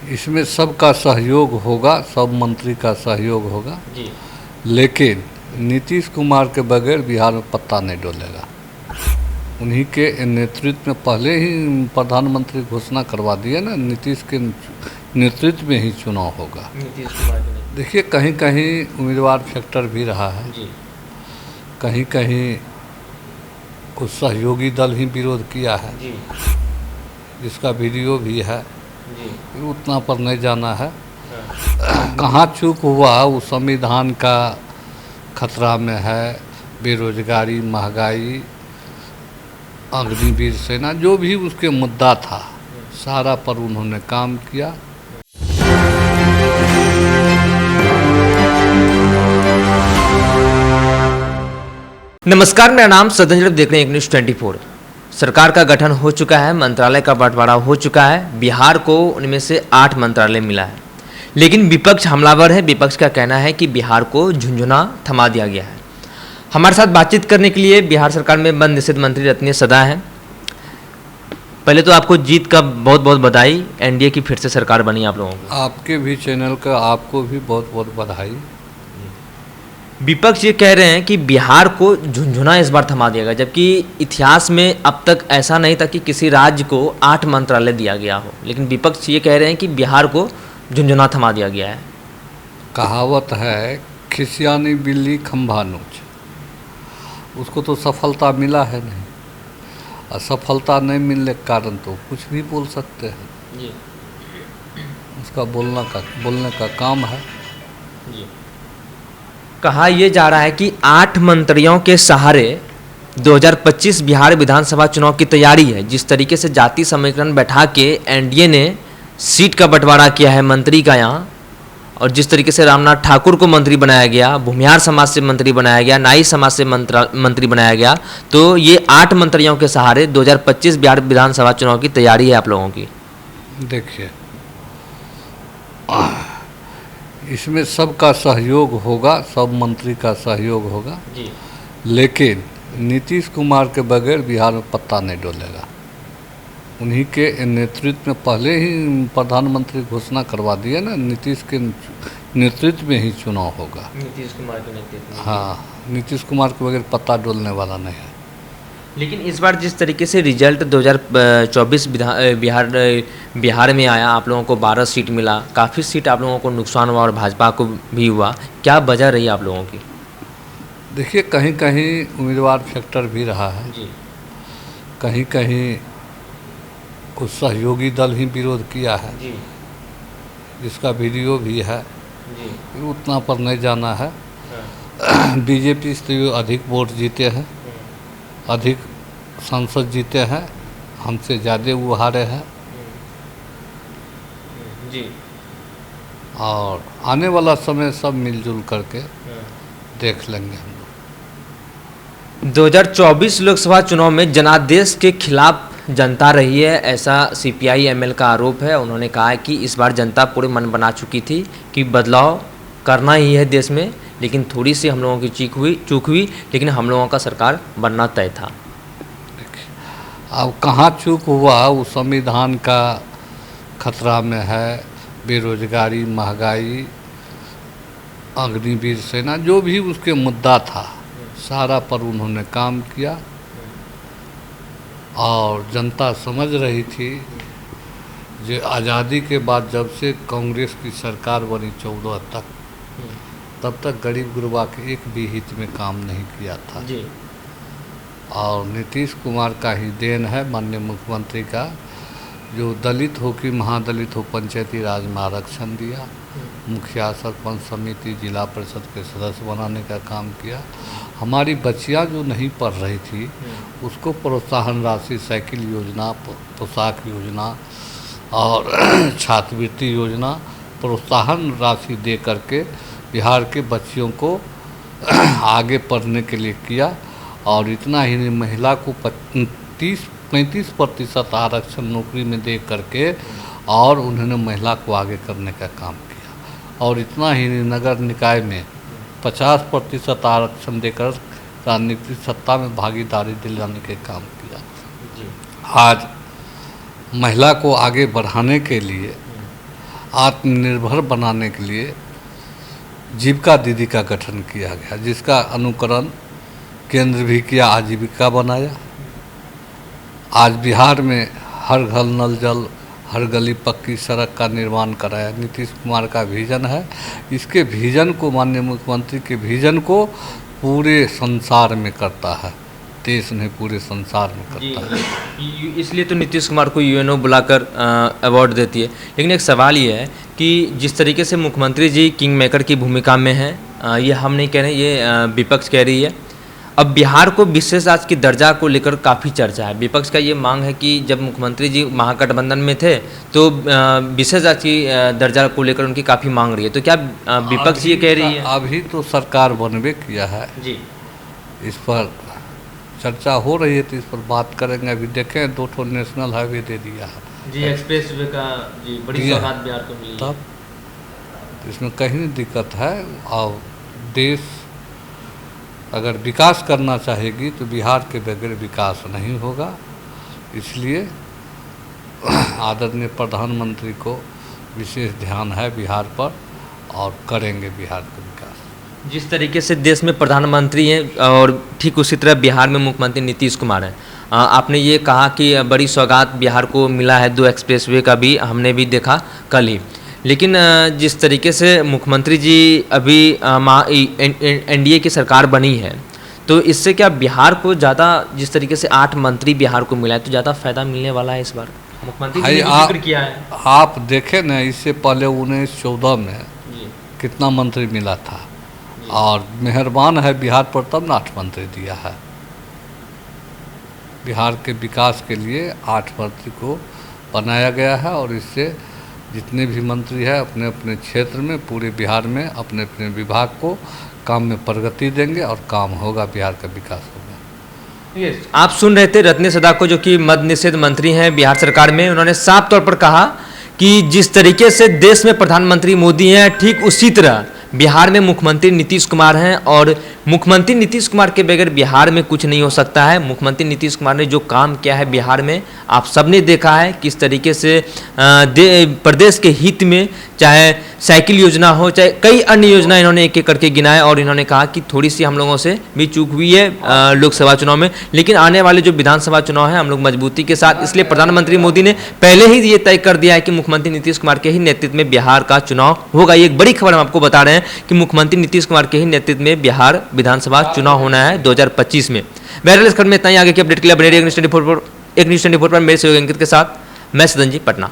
इसमें सबका सहयोग होगा, सब मंत्री का सहयोग होगा जी। लेकिन नीतीश कुमार के बगैर बिहार में पत्ता नहीं डोलेगा। उन्हीं के नेतृत्व में पहले ही प्रधानमंत्री घोषणा करवा दिए ना, नीतीश के नेतृत्व में ही चुनाव होगा। नीतीश कुमार के नेतृत्व। देखिए कहीं कहीं उम्मीदवार फैक्टर भी रहा है जी। कहीं कहीं कुछ सहयोगी दल ही विरोध किया है जी। जिसका वीडियो भी है, जी। उतना पर नहीं जाना है। हाँ। कहाँ चूक हुआ, वो संविधान का खतरा में है, बेरोजगारी, महंगाई, अग्निवीर सेना, जो भी उसके मुद्दा था सारा पर उन्होंने काम किया। नमस्कार, मेरा नाम सदन, देख रहे हैं एक न्यूज़ 24। सरकार का गठन हो चुका है, मंत्रालय का बंटवारा हो चुका है। बिहार को उनमें से 8 मंत्रालय मिला है, लेकिन विपक्ष हमलावर है। विपक्ष का कहना है कि बिहार को झुंझुना थमा दिया गया है। हमारे साथ बातचीत करने के लिए बिहार सरकार में वन निषेध मंत्री रत्नेय सदा हैं। पहले तो आपको जीत का बहुत बहुत बधाई। एनडीए की फिर से सरकार बनी आप लोगों को। आपके भी चैनल का आपको भी बहुत बहुत बधाई। विपक्ष ये कह रहे हैं कि बिहार को झुंझुना इस बार थमा दिया गया, जबकि इतिहास में अब तक ऐसा नहीं था कि किसी राज्य को 8 मंत्रालय दिया गया हो। लेकिन विपक्ष ये कह रहे हैं कि बिहार को झुंझुना थमा दिया गया है। कहावत है, खिसियानी बिल्ली खंभा नोच। उसको तो सफलता मिला है नहीं, असफलता नहीं मिलने के कारण तो कुछ भी बोल सकते हैं। जी। उसका बोलने का काम है। जी। कहा यह जा रहा है कि 8 मंत्रियों के सहारे 2025 बिहार विधानसभा चुनाव की तैयारी है। जिस तरीके से जाति समीकरण बैठा के एनडीए ने सीट का बंटवारा किया है मंत्री का यहाँ, और जिस तरीके से रामनाथ ठाकुर को मंत्री बनाया गया, भूमिहार समाज से मंत्री बनाया गया, नाई समाज से मंत्री बनाया गया, तो ये 8 मंत्रियों के सहारे 2025 बिहार विधानसभा चुनाव की तैयारी है आप लोगों की। देखिए, इसमें सबका सहयोग होगा, सब मंत्री का सहयोग होगा जी। लेकिन नीतीश कुमार के बगैर बिहार में पत्ता नहीं डोलेगा। उन्हीं के नेतृत्व में पहले ही प्रधानमंत्री घोषणा करवा दिए ना, नीतीश के नेतृत्व में ही चुनाव होगा। नीतीश कुमार के नेतृत्व में। हाँ, नीतीश कुमार के बगैर पत्ता डोलने वाला नहीं है। लेकिन इस बार जिस तरीके से रिजल्ट 2024 बिहार में आया, आप लोगों को 12 सीट मिला, काफ़ी सीट आप लोगों को नुकसान हुआ और भाजपा को भी हुआ। क्या वजह रही आप लोगों की? देखिए कहीं कहीं उम्मीदवार फैक्टर भी रहा है जी। कहीं कहीं कुछ सहयोगी दल ही विरोध किया है जी। जिसका वीडियो भी है, जी। उतना पर नहीं जाना है। हाँ। बीजेपी से तो अधिक वोट जीते हैं, अधिक सांसद जीते हैं, हमसे ज़्यादा वो हारे हैं। जी। और आने वाला समय सब मिलजुल करके देख लेंगे हम लोग। 2024 लोकसभा चुनाव में जनादेश के खिलाफ जनता रही है, ऐसा सीपीआई एमएल का आरोप है। उन्होंने कहा है कि इस बार जनता पूरे मन बना चुकी थी कि बदलाव करना ही है देश में, लेकिन थोड़ी सी हम लोगों की चूक हुई, लेकिन हम लोगों का सरकार बनना तय था। अब कहाँ चूक हुआ, वो संविधान का खतरा में है, बेरोजगारी, महंगाई, अग्निवीर सेना, जो भी उसके मुद्दा था सारा पर उन्होंने काम किया। और जनता समझ रही थी जो आज़ादी के बाद जब से कांग्रेस की सरकार बनी 14 तक, तब तक गरीब गुरबा के एक भी हित में काम नहीं किया था। जी। और नीतीश कुमार का ही देन है, माननीय मुख्यमंत्री का, जो दलित हो कि महादलित हो पंचायती राज में आरक्षण दिया, मुखिया सरपंच समिति जिला परिषद के सदस्य बनाने का काम किया। हमारी बच्चियां जो नहीं पढ़ रही थी उसको प्रोत्साहन राशि, साइकिल योजना, पोशाक योजना और छात्रवृत्ति योजना, प्रोत्साहन राशि दे करके बिहार के बच्चियों को आगे पढ़ने के लिए किया। और इतना ही नहीं, महिला को 35% आरक्षण नौकरी में दे करके और उन्होंने महिला को आगे करने का काम किया। और इतना ही नहीं, नगर निकाय में 50% आरक्षण देकर राजनीतिक सत्ता में भागीदारी दिलाने के काम किया। आज महिला को आगे बढ़ाने के लिए आत्मनिर्भर बनाने के लिए जीविका दीदी का गठन किया गया, जिसका अनुकरण केंद्र भी किया, आजीविका बनाया। आज बिहार में हर घर नल जल, हर गली पक्की सड़क का निर्माण कराया। नीतीश कुमार का विजन है, इसके विजन को, माननीय मुख्यमंत्री के विजन को पूरे संसार में करता है, देश नहीं पूरे संसार में करता है। इसलिए तो नीतीश कुमार को यूएनओ बुलाकर अवार्ड देती है। लेकिन एक सवाल ये है कि जिस तरीके से मुख्यमंत्री जी किंग मेकर की भूमिका में हैं, ये हम नहीं कह रहे, ये विपक्ष कह रही है। अब बिहार को विशेष राज्य की दर्जा को लेकर काफ़ी चर्चा है। विपक्ष का ये मांग है कि जब मुख्यमंत्री जी महागठबंधन में थे तो विशेष राज्य की दर्जा को लेकर उनकी काफ़ी मांग रही है, तो क्या विपक्ष ये कह रही है? अभी तो सरकार बनवे किया है जी, इस पर चर्चा हो रही है, तो इस पर बात करेंगे। अभी देखें 2 नेशनल हाईवे दे दिया है जी, एक्सप्रेस वे का जी बड़ी सौगात बिहार को मिली। तब इसमें कहीं नहीं दिक्कत है। और देश अगर विकास करना चाहेगी तो बिहार के बगैर विकास नहीं होगा। इसलिए आदरणीय प्रधानमंत्री को विशेष ध्यान है बिहार पर और करेंगे बिहार का विकास। जिस तरीके से देश में प्रधानमंत्री हैं और ठीक उसी तरह बिहार में मुख्यमंत्री नीतीश कुमार हैं, आपने ये कहा कि बड़ी सौगात बिहार को मिला है, 2 एक्सप्रेसवे का भी हमने भी देखा कल ही। लेकिन जिस तरीके से मुख्यमंत्री जी अभी एनडीए की सरकार बनी है, तो इससे क्या बिहार को ज़्यादा, जिस तरीके से 8 मंत्री बिहार को मिला है, तो ज़्यादा फायदा मिलने वाला है इस बार? मुख्यमंत्री जी ने जिक्र किया है। आप देखें ना, इससे पहले 1914 में कितना मंत्री मिला था, और मेहरबान है बिहार पर, तब ना 8 मंत्री दिया है। बिहार के विकास के लिए 8 मंत्री को बनाया गया है, और इससे जितने भी मंत्री हैं अपने अपने क्षेत्र में, पूरे बिहार में अपने अपने विभाग को काम में प्रगति देंगे और काम होगा, बिहार का विकास होगा। आप सुन रहे थे रत्नेश सदा को, जो कि मद्य निषेध मंत्री हैं बिहार सरकार में। उन्होंने साफ तौर पर कहा कि जिस तरीके से देश में प्रधानमंत्री मोदी हैं, ठीक उसी तरह बिहार में मुख्यमंत्री नीतीश कुमार हैं, और मुख्यमंत्री नीतीश कुमार के बगैर बिहार में कुछ नहीं हो सकता है। मुख्यमंत्री नीतीश कुमार ने जो काम किया है बिहार में, आप सबने देखा है किस तरीके से प्रदेश के हित में, चाहे साइकिल योजना हो, चाहे कई अन्य योजना इन्होंने एक एक करके गिनाए, और इन्होंने कहा कि थोड़ी सी हम लोगों से भी चूक हुई है लोकसभा चुनाव में, लेकिन आने वाले जो विधानसभा चुनाव है हम लोग मजबूती के साथ। इसलिए प्रधानमंत्री मोदी ने पहले ही ये तय कर दिया है कि मुख्यमंत्री नीतीश कुमार के ही नेतृत्व में बिहार का चुनाव होगा। ये एक बड़ी खबर हम आपको बता रहे हैं कि मुख्यमंत्री नीतीश कुमार के ही नेतृत्व में बिहार विधानसभा चुनाव होना है 2025 में। बहरहाल इस खबर में इतना ही। आगे की अपडेट के लिए बने रहिए एक न्यूज़ 24 पर। मेरे सहयोगी अंकित के साथ मैं सदन जी, पटना।